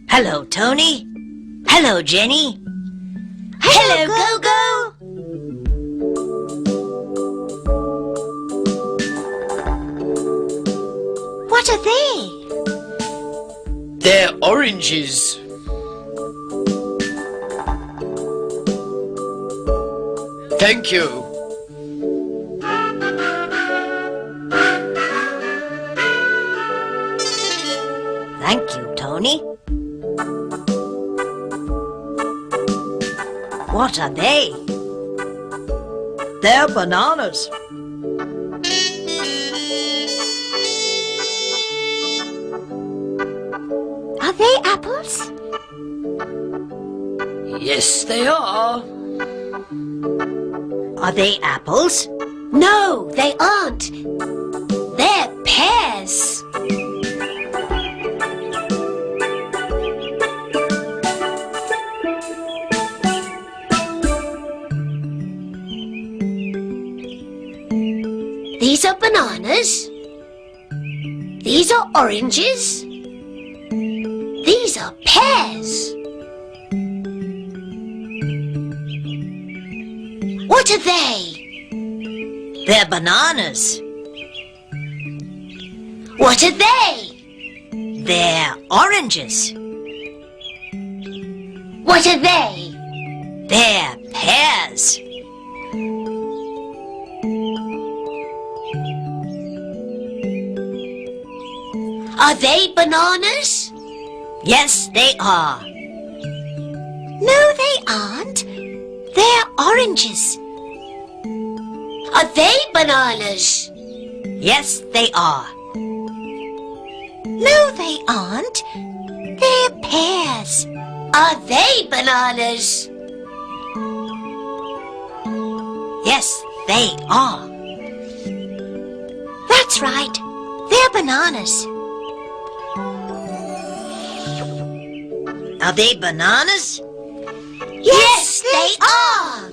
Hello, Tony. Hello, Jenny. Hello, Gogo. What are they? They're oranges. Thank you. Thank you, Tony. What are they? They're bananas. Are they apples? Yes, they are. Are they apples? No, they aren't. They're pears. These are bananas. These are oranges. These are pears. What are they? They're bananas. What are they? They're oranges. What are they? They're pears. Are they bananas? Yes, they are. No, they aren't. They're oranges. Are they bananas? Yes, they are. No, they aren't. They're pears. Are they bananas? Yes, they are. That's right. They're bananas. Are they bananas? Yes, they are.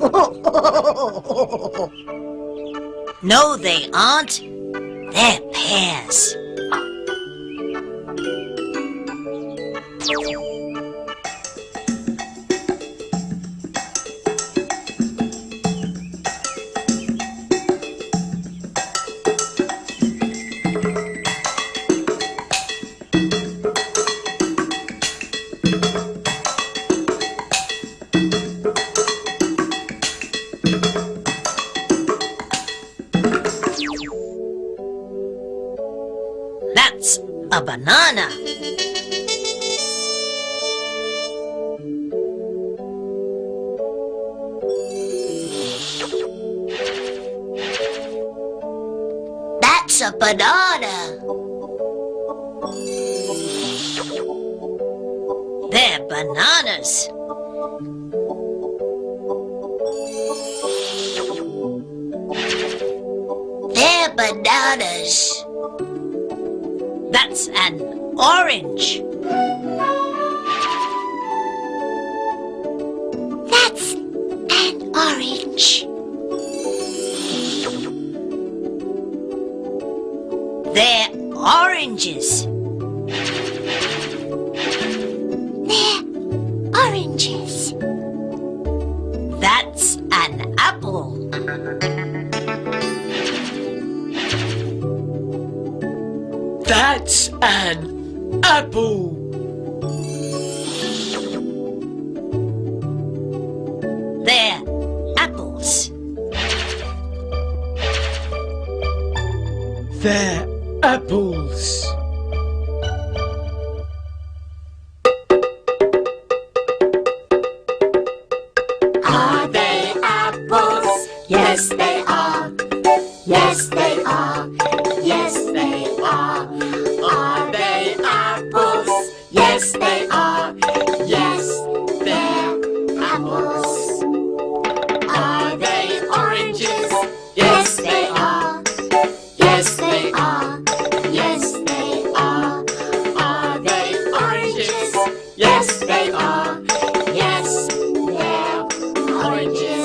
No, they aren't. They're pears. That's a banana. That's a banana. They're bananas. They're bananas. That's an orange. That's an orange. They're oranges. They're oranges. That's an apple. That's an apple. They're apples. They're apples. Are they apples? Yes, they are. Yes, they are. Yes, they are. Are they apples? Yes, they are. Yes, they're apples. oranges.